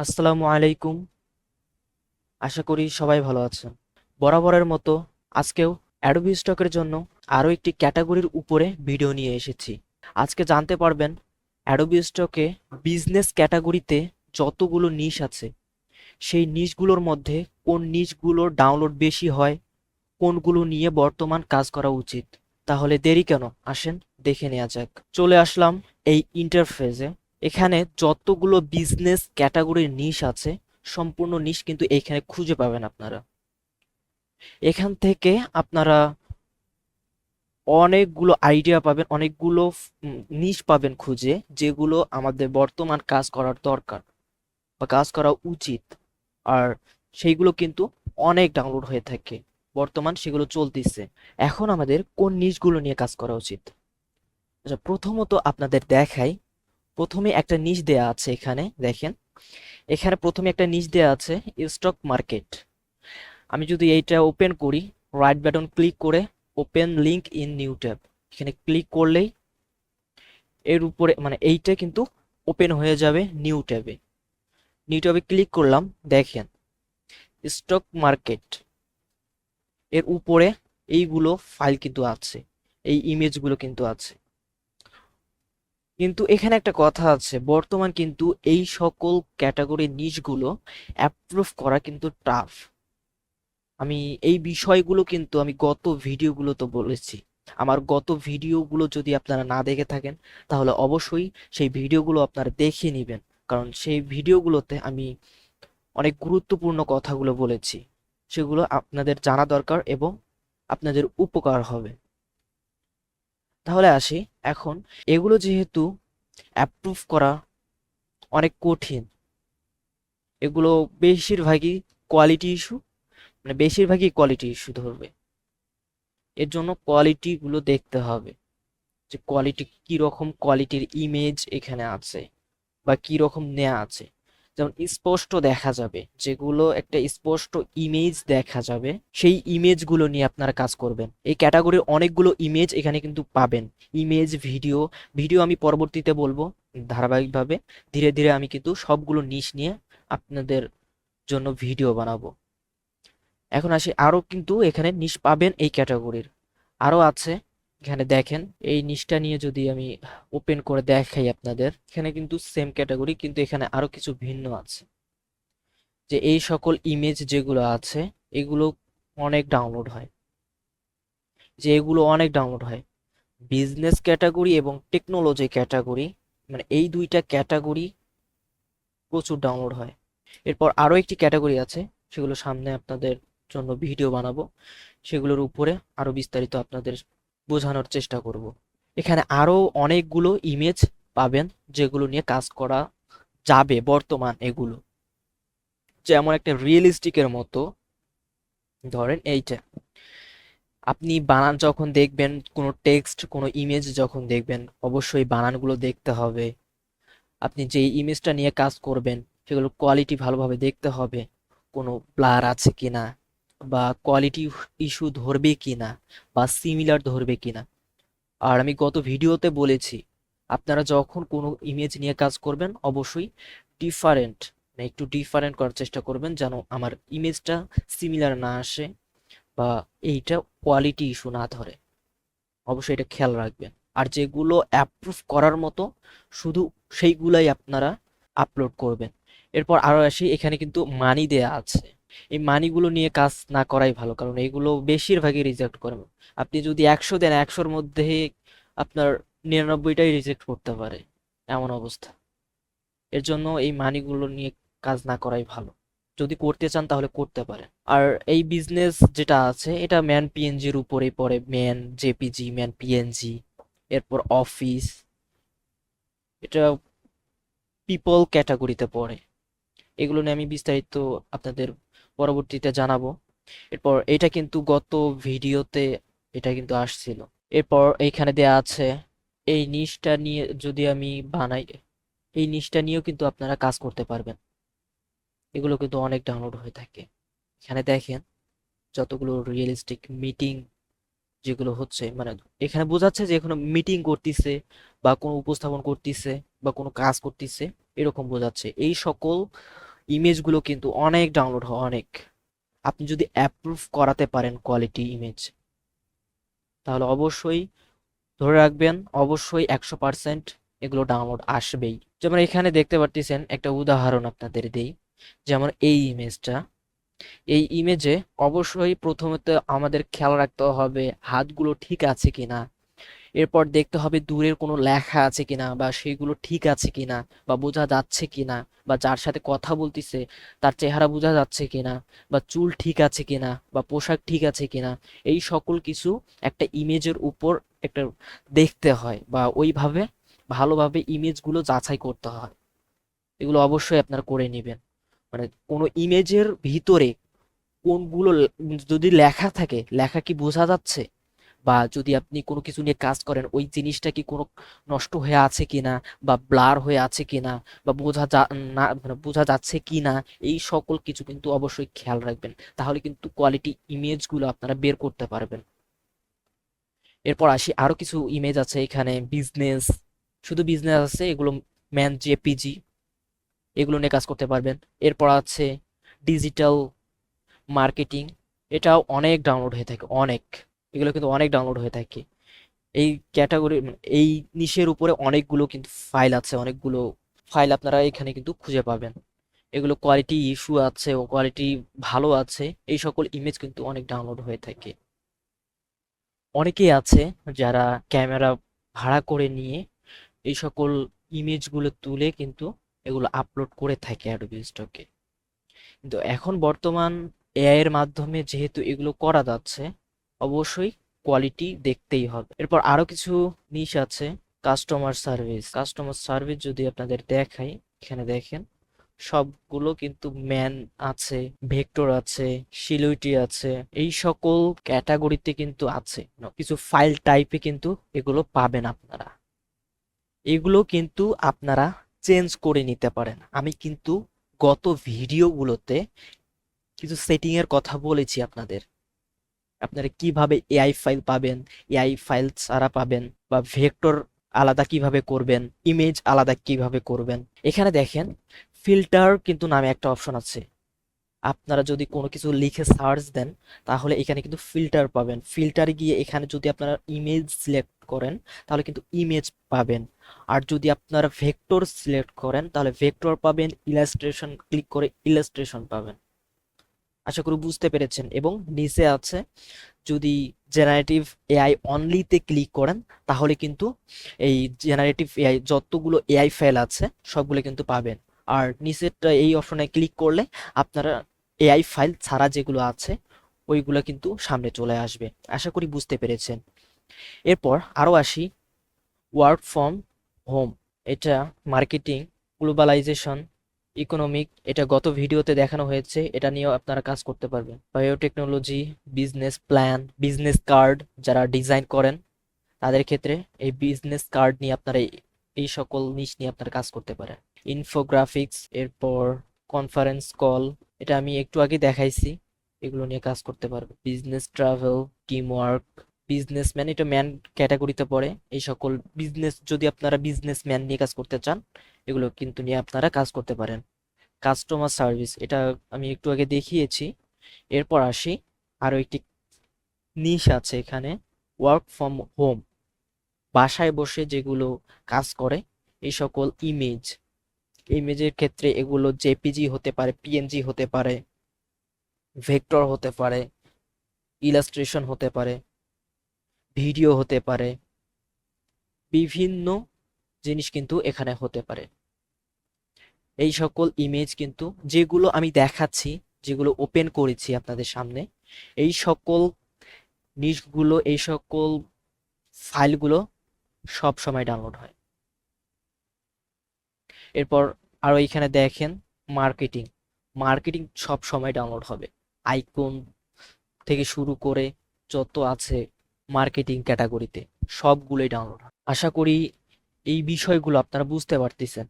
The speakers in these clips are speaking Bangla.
আসসালামু আলাইকুম। আশা করি সবাই ভালো আছেন। বরাবরের মতো আজকেও অ্যাডোবি স্টকের জন্য আরও একটি ক্যাটাগরির উপরে ভিডিও নিয়ে এসেছি। আজকে জানতে পারবেন অ্যাডোবি স্টকে বিজনেস ক্যাটাগরিতে যতগুলো নিশ আছে সেই নিশগুলোর মধ্যে কোন নিশগুলোর ডাউনলোড বেশি হয়, কোনগুলো নিয়ে বর্তমান কাজ করা উচিত। তাহলে দেরি কেন, আসেন দেখে নেওয়া যাক। চলে আসলাম এই ইন্টারফেসে। এখানে যতগুলো বিজনেস ক্যাটাগরির নিশ আছে সম্পূর্ণ নিশ কিন্তু এইখানে খুঁজে পাবেন আপনারা। এখান থেকে আপনারা অনেকগুলো আইডিয়া পাবেন, অনেকগুলো নিশ পাবেন খুঁজে, যেগুলো আমাদের বর্তমান কাজ করার দরকার বা কাজ করা উচিত। আর সেইগুলো কিন্তু অনেক ডাউনলোড হয়ে থাকে, বর্তমান সেগুলো চলতেছে। এখন আমাদের কোন নিশগুলো নিয়ে কাজ করা উচিত। আচ্ছা, প্রথমত আপনাদের দেখাই। প্রথমে একটা নিশ দেয়া আছে, এখানে দেখেন। এখানে প্রথমে একটা নিচ দেওয়া আছে স্টক মার্কেট। আমি যদি এইটা ওপেন করি, রাইট বাটন ক্লিক করে open link in new tab, এখানে ক্লিক করলেই এর উপরে মানে এইটা কিন্তু ওপেন হয়ে যাবে নিউ ট্যাবে। নিউ ট্যাবে ক্লিক করলাম, দেখেন স্টক মার্কেট এর উপরে এইগুলো ফাইল কিন্তু আছে, এই ইমেজগুলো কিন্তু আছে। কিন্তু এখানে একটা কথা আছে, বর্তমান কিন্তু এই সকল ক্যাটাগরি নিশগুলো অ্যাপ্রুভ করা কিন্তু টাফ। আমি এই বিষয়গুলো কিন্তু আমি গত ভিডিওগুলো তো বলেছি। আমার গত ভিডিওগুলো যদি আপনারা না দেখে থাকেন তাহলে অবশ্যই সেই ভিডিওগুলো আপনারা দেখে নেবেন, কারণ সেই ভিডিওগুলোতে আমি অনেক গুরুত্বপূর্ণ কথাগুলো বলেছি। সেগুলো আপনাদের জানা দরকার এবং আপনাদের উপকার হবে। তাহলে আসি এখন। এগুলো যেহেতু অ্যাপ্রুভ করা অনেক কঠিন, এগুলো বেশিরভাগই কোয়ালিটি ইস্যু, মানে বেশিরভাগই কোয়ালিটি ইস্যু ধরবে। এর জন্য কোয়ালিটি গুলো দেখতে হবে, যে কোয়ালিটি কি রকম কোয়ালিটির ইমেজ এখানে আছে বা কি রকম নেয়া আছে। যেমন স্পষ্ট দেখা যাবে, যেগুলো একটা স্পষ্ট ইমেজ দেখা যাবে সেই ইমেজগুলো নিয়ে আপনারা কাজ করবেন। এই ক্যাটাগরির অনেকগুলো ইমেজ এখানে কিন্তু পাবেন। Image, video. ভিডিও আমি পরবর্তীতে বলবো ধারাবাহিকভাবে। ধীরে ধীরে আমি কিন্তু সবগুলো নিশ নিয়ে আপনাদের জন্য ভিডিও বানাবো। এখন আসি, আরো কিন্তু এখানে নিশ পাবেন এই ক্যাটাগরির। আরো আছে, এখানে দেখেন। এই নিচটা নিয়ে যদি আমি ওপেন করে দেখাই আপনাদের, এখানে কিন্তু সেম ক্যাটাগরি, কিন্তু এখানে আরো কিছু ভিন্ন আছে। যে এই সকল ইমেজ যেগুলো আছে এগুলো অনেক ডাউনলোড হয়, যে এগুলো অনেক ডাউনলোড হয় বিজনেস ক্যাটাগরি এবং টেকনোলজি ক্যাটাগরি, মানে এই দুইটা ক্যাটাগরি প্রচুর ডাউনলোড হয়। এরপর আরো একটি ক্যাটাগরি আছে, সেগুলো সামনে আপনাদের জন্য ভিডিও বানাবো, সেগুলোর উপরে আরো বিস্তারিত আপনাদের বোঝানোর চেষ্টা করব। এখানে আরো অনেকগুলো ইমেজ পাবেন যেগুলো নিয়ে কাজ করা যাবে বর্তমান। এগুলো যেমন একটা রিয়েলিস্টিকের মতো, ধরেন এইটা। আপনি বানান যখন দেখবেন, কোনো টেক্সট, কোনো ইমেজ যখন দেখবেন, অবশ্যই বানানগুলো দেখতে হবে। আপনি যে ইমেজটা নিয়ে কাজ করবেন সেগুলো কোয়ালিটি ভালোভাবে দেখতে হবে, কোনো ব্লার আছে কিনা, বা কোয়ালিটি ইস্যু ধরবে কিনা, বা সিমিলার ধরবে কিনা। আর আমি গত ভিডিওতে বলেছি, আপনারা যখন কোনো ইমেজ নিয়ে কাজ করবেন অবশ্যই ডিফারেন্ট, মানে একটু ডিফারেন্ট করার চেষ্টা করবেন, যেন আমার ইমেজটা সিমিলার না আসে বা এইটা কোয়ালিটি ইস্যু না ধরে। অবশ্যই এটা খেয়াল রাখবেন। আর যেগুলো অ্যাপ্রুভ করার মতো শুধু সেইগুলাই আপনারা আপলোড করবেন। এরপর আরো আসি, এখানে কিন্তু মানি দেয়া আছে। এই মানিগুলো নিয়ে কাজ না করাই ভালো, কারণ এইগুলো বেশিরভাগই রিজেক্ট করে। আপনি যদি 100 দেন, 100-র মধ্যে আপনার 99টাই রিজেক্ট করতে পারে, এমন অবস্থা। এর জন্য এই মানিগুলো নিয়ে কাজ না করাই ভালো। যদি করতে চান তাহলে করতে পারেন। আর এই বিজনেস যেটা আছে এটা ম্যান পিএনজির উপরেই পড়ে, ম্যান জেপিজি, ম্যান পিএনজি। এরপর অফিস, এটা পিপল ক্যাটাগরিতে পড়ে। এগুলো নিয়ে আমি বিস্তারিত আপনাদের পরবর্তীতে জানাবো। এরপর এটা কিন্তু গত ভিডিওতে এটা কিন্তু আসছিল। এরপর এইখানে দেয়া আছে এই নিশটা নিয়ে যদি আমি বানাই, এই নিশটা নিয়েও কিন্তু আপনারা কাজ করতে পারবেন। এগুলো কিন্তু অনেক ডাউনলোড হয়ে থাকে। এখানে দেখেন যতগুলো রিয়েলিস্টিক মিটিং যেগুলো হচ্ছে, মানে এখানে বোঝাচ্ছে যে এখনো মিটিং করতেছে বা কোনো উপস্থাপন করতেছে বা কোনো কাজ করতেছে, এরকম বোঝাচ্ছে। এই সকল ইমেজগুলো কিন্তু অনেক ডাউনলোড হয়, অনেক। আপনি যদি অ্যাপ্রুভ করাতে পারেন কোয়ালিটি ইমেজ, তাহলে অবশ্যই ধরে রাখবেন, অবশ্যই 100% এগুলো ডাউনলোড আসবেই। যেমন এখানে দেখতে পারতেছেন, একটা উদাহরণ আপনাদের দেই। যেমন এই ইমেজটা, এই ইমেজে অবশ্যই প্রথমত আমাদের খেয়াল রাখতে হবে হাতগুলো ঠিক আছে কিনা। এরপর দেখতে হবে দূরের কোনো লেখা আছে কিনা, বা সেগুলো ঠিক আছে কিনা, বা বোঝা যাচ্ছে কিনা, বা যার সাথে কথা বলতিছে তার চেহারা বোঝা যাচ্ছে কিনা, বা চুল ঠিক আছে কিনা, বা পোশাক ঠিক আছে কিনা। এই সকল কিছু একটা ইমেজের উপর একটা দেখতে হয়, বা ওইভাবে ভালোভাবে ইমেজগুলো যাচাই করতে হয়। এগুলো অবশ্যই আপনারা করে নেবেন। মানে কোনো ইমেজের ভিতরে কোনগুলো যদি লেখা থাকে, লেখা কি বোঝা যাচ্ছে, বা যদি আপনি কোনো কিছু নিয়ে কাজ করেন ওই জিনিসটা কি কোনো নষ্ট হয়ে আছে কিনা, বা ব্লার হয়ে আছে কিনা, বা বোঝা যাচ্ছে কিনা, এই সকল কিছু কিন্তু অবশ্যই খেয়াল রাখবেন। তাহলে কিন্তু কোয়ালিটি ইমেজগুলো আপনারা বের করতে পারবেন। এরপর আসি, আরো কিছু ইমেজ আছে এখানে। বিজনেস, শুধু বিজনেস আছে, এগুলো ম্যান জেপিজি, এগুলো নিয়ে কাজ করতে পারবেন। এরপর আছে ডিজিটাল মার্কেটিং, এটাও অনেক ডাউনলোড হয়ে থাকে, অনেক। এগুলো কিন্তু অনেক ডাউনলোড হয়ে থাকে। এই ক্যাটাগরি, এই নিশের উপরে অনেকগুলো কিন্তু ফাইল আছে, অনেকগুলো ফাইল আপনারা এখানে কিন্তু খুঁজে পাবেন। এগুলো কোয়ালিটি ইস্যু আছে ও কোয়ালিটি ভালো আছে, এই সকল ইমেজ কিন্তু অনেক ডাউনলোড হয়ে থাকে। অনেকেই আছে যারা ক্যামেরা ভাড়া করে নিয়ে এই সকল ইমেজগুলো তুলে কিন্তু এগুলো আপলোড করে থাকে অ্যাডোবি স্টকে। কিন্তু এখন বর্তমান এআই এর মাধ্যমে যেহেতু এগুলো করা যাচ্ছে, অবশ্যই কোয়ালিটি দেখতেই হবে। এরপর আরো কিছু নিশ আছে। কাস্টমার সার্ভিস, কাস্টমার সার্ভিস যদি আপনাদের দেখাই, এখানে দেখেন সবগুলো কিন্তু ম্যান আছে, ভেক্টর আছে, সিলুইটি আছে, এই সকল ক্যাটাগরিতে কিন্তু আছে। কিছু ফাইল টাইপে কিন্তু এগুলো পাবেন আপনারা। এগুলো কিন্তু আপনারা চেঞ্জ করে নিতে পারেন। আমি কিন্তু গত ভিডিওগুলোতে কিছু সেটিং এর কথা বলেছি আপনাদের। আপনারা কিভাবে এআই ফাইল পাবেন, এআই ফাইল ছাড়া পাবেন, বা ভেক্টর আলাদা কিভাবে করবেন, ইমেজ আলাদা কিভাবে করবেন। এখানে দেখেন ফিল্টার কিন্তু নামে একটা অপশন আছে। আপনারা যদি কোনো কিছু লিখে সার্চ দেন, তাহলে এখানে কিন্তু ফিল্টার পাবেন। ফিল্টারে গিয়ে এখানে যদি আপনারা ইমেজ সিলেক্ট করেন, তাহলে কিন্তু ইমেজ পাবেন। আর যদি আপনারা ভেক্টর সিলেক্ট করেন, তাহলে ভেক্টর পাবেন। ইলাস্ট্রেশন ক্লিক করে ইলাস্ট্রেশন পাবেন। আশা করি বুঝতে পেরেছেন। এবং নিচে আছে, যদি জেনারেটিভ এআই অনলিতে ক্লিক করেন, তাহলে কিন্তু এই জেনারেটিভ এআই যতগুলো এআই ফাইল আছে সবগুলো কিন্তু পাবেন। আর নিচেরটা এই অপশনে ক্লিক করলে আপনারা এআই ফাইল ছাড়া যেগুলো আছে ওইগুলো কিন্তু সামনে চলে আসবে। আশা করি বুঝতে পেরেছেন। এরপর আরো আসি, ওয়ার্ক ফ্রম হোম। এটা মার্কেটিং, গ্লোবালাইজেশন, ইকোনমিক, এটা গত ভিডিওতে দেখানো হয়েছে, এটা নিয়েও আপনারা কাজ করতে পারবেন। Biotechnology, business plan, business card, যারা ডিজাইন করেন তাদের ক্ষেত্রে এই বিজনেস কার্ড নিয়ে আপনারা এই সকল নিশ নিয়ে আপনারা কাজ করতে পারেন। ইনফোগ্রাফিক্স, এরপর কনফারেন্স কল, এটা আমি একটু আগে দেখাইছি, এগুলো নিয়ে কাজ করতে পারবে। Business travel, team work, businessman, এটা ম্যান ক্যাটাগরিতে পড়ে। এই সকল বিজনেস, যদি আপনারা বিজনেসম্যান নিয়ে কাজ করতে চান, এগুলো কিন্তু নিয়ে আপনারা কাজ করতে পারেন। কাস্টমার সার্ভিস, এটা আমি একটু আগে দেখিয়েছি। এরপর আসি, আরো একটি নিশ আছে এখানে, ওয়ার্ক ফ্রম হোম, বাসায় বসে যেগুলো কাজ করে এই সকল ইমেজ। ইমেজের ক্ষেত্রে এগুলো জেপিজি হতে পারে, পিএনজি হতে পারে, ভেক্টর হতে পারে, ইলাস্ট্রেশন হতে পারে, ভিডিও হতে পারে, বিভিন্ন জিনিস কিন্তু এখানে হতে পারে। এই সকল ইমেজ কিন্তু যেগুলো আমি দেখাচ্ছি, যেগুলো ওপেন করেছি আপনাদের সামনে, এই সকল নিশগুলো, এই সকল ফাইলগুলো সব সময় ডাউনলোড হয়। এরপর আরো এখানে দেখেন মার্কেটিং, মার্কেটিং সব সময় ডাউনলোড হবে। আইকন থেকে শুরু করে যত আছে মার্কেটিং ক্যাটাগরিতে সবগুলোই ডাউনলোড হয়। আশা করি এই বিষয়গুলো আপনারা বুঝতে পারতেছেন।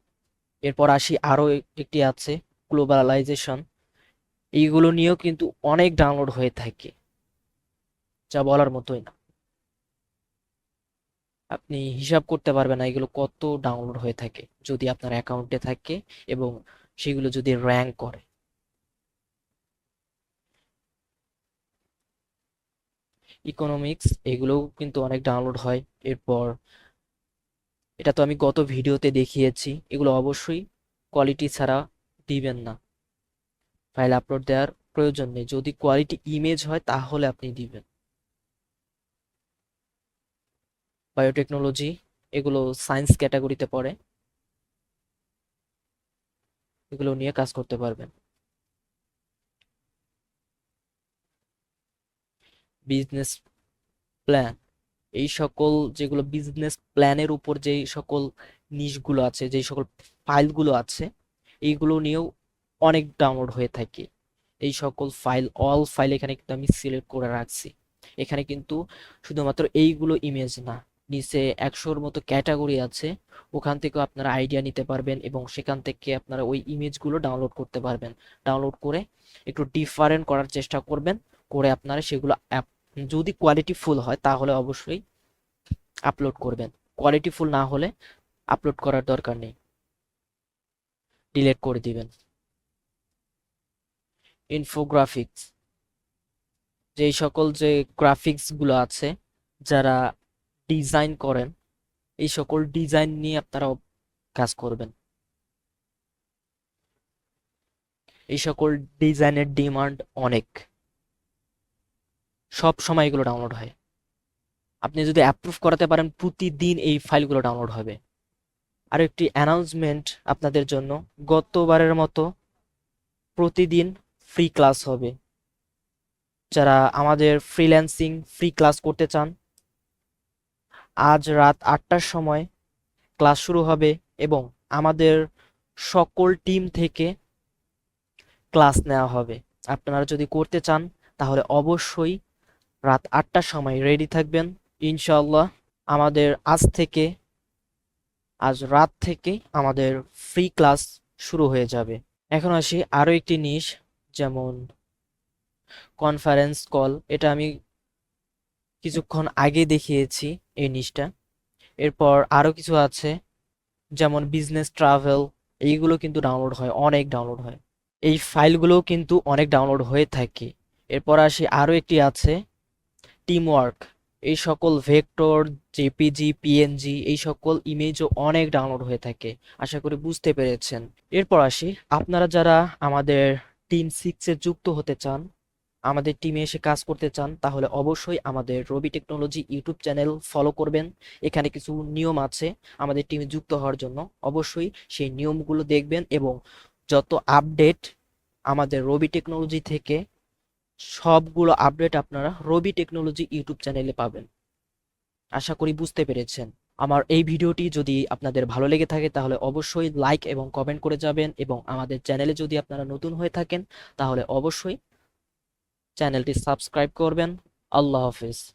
এরপর আসি, আরো একটি আছে গ্লোবালাইজেশন। এইগুলো নিয়েও কিন্তু অনেক ডাউনলোড হয়ে থাকে, যা বলার মতোই না। আপনি হিসাব করতে পারবেন না এগুলো কত ডাউনলোড হয়ে থাকে, যদি আপনার অ্যাকাউন্টে থাকে এবং সেগুলো যদি র্যাঙ্ক করে। ইকোনমিক্স এগুলোও কিন্তু অনেক ডাউনলোড হয়। এরপর এটা তো আমি গত ভিডিওতে দেখিয়েছি, এগুলো অবশ্যই কোয়ালিটি ছাড়া দিবেন না, ফাইল আপলোড দেওয়ার প্রয়োজন নেই, যদি কোয়ালিটি ইমেজ হয় তাহলে আপনি দিবেন। বায়োটেকনোলজি এগুলো সায়েন্স ক্যাটাগরিতে পড়ে, এগুলো নিয়ে কাজ করতে পারবেন। বিজনেস প্ল্যান, এই সকল যেগুলো বিজনেস প্ল্যানের উপর যেই সকল নিশগুলো আছে, যেই সকল ফাইলগুলো আছে, এইগুলো নিয়েও অনেক ডাউনলোড হয়ে থাকে। এই সকল ফাইল, অল ফাইল এখানে কিন্তু আমি সিলেক্ট করে রাখছি। এখানে কিন্তু শুধুমাত্র এইগুলো ইমেজ না, নিচে 100-র মতো ক্যাটাগরি আছে, ওখান থেকেও আপনারা আইডিয়া নিতে পারবেন এবং সেখান থেকে আপনারা ওই ইমেজগুলো ডাউনলোড করতে পারবেন। ডাউনলোড করে একটু ডিফারেন্ট করার চেষ্টা করবেন, করে আপনারা সেগুলো যদি কোয়ালিটি ফুল হয় তাহলে অবশ্যই আপলোড করবেন, কোয়ালিটি ফুল না হলে আপলোড করার দরকার নেই, ডিলিট করে দিবেন। ইনফোগ্রাফিক্স, যেই সকল যে গ্রাফিক্স গুলো আছে, যারা ডিজাইন করেন, এই সকল ডিজাইন নিয়ে আপনারা কাজ করবেন। এই সকল ডিজাইনের ডিমান্ড অনেক, সব সময় এগুলো ডাউনলোড হয়। আপনি যদি অ্যাপ্রুভ করাতে পারেন, প্রতিদিন এই ফাইলগুলো ডাউনলোড হবে। আর একটি অ্যানাউন্সমেন্ট আপনাদের জন্য, গতবারের মতো প্রতিদিন ফ্রি ক্লাস হবে। যারা আমাদের ফ্রিল্যান্সিং ফ্রি ক্লাস করতে চান, আজ রাত 8টার সময় ক্লাস শুরু হবে এবং আমাদের সকল টিম থেকে ক্লাস নেওয়া হবে। আপনারা যদি করতে চান তাহলে অবশ্যই রাত 8টার সময় রেডি থাকবেন। ইনশাআল্লাহ আমাদের আজ রাত থেকে আমাদের ফ্রি ক্লাস শুরু হয়ে যাবে। এখন আসি আরো একটি নিশ, যেমন কনফারেন্স কল। এটা আমি কিছুক্ষণ আগে দেখিয়েছি এই নিশটা। এরপর আরো কিছু আছে, যেমন বিজনেস ট্রাভেল, এইগুলো কিন্তু ডাউনলোড হয়, অনেক ডাউনলোড হয়। এই ফাইলগুলোও কিন্তু অনেক ডাউনলোড হয়ে থাকে। এরপর আসি আরো একটি আছে টিম ওয়ার্ক। এই সকল ভেক্টর, জেপিজি, পিএনজি, এই সকল ইমেজও অনেক ডাউনলোড হয়ে থাকে। আশা করি বুঝতে পেরেছেন। এরপর আসি, আপনারা যারা আমাদের টিম 6-এ যুক্ত হতে চান, আমাদের টিমে এসে কাজ করতে চান, তাহলে অবশ্যই আমাদের রবি টেকনোলজি ইউটিউব চ্যানেল ফলো করবেন। এখানে কিছু নিয়ম আছে আমাদের টিমে যুক্ত হওয়ার জন্য, অবশ্যই সেই নিয়মগুলো দেখবেন এবং যত আপডেট আমাদের রবি টেকনোলজি থেকে, সবগুলো আপডেট আপনারা রবি টেকনোলজি ইউটিউব চ্যানেলে পাবেন। আশা করি বুঝতে পেরেছেন। আমার এই ভিডিওটি যদি আপনাদের ভালো লেগে থাকে তাহলে অবশ্যই লাইক এবং কমেন্ট করে যাবেন, এবং আমাদের চ্যানেলে যদি আপনারা নতুন হয়ে থাকেন তাহলে অবশ্যই চ্যানেলটি সাবস্ক্রাইব করবেন। আল্লাহ হাফেজ।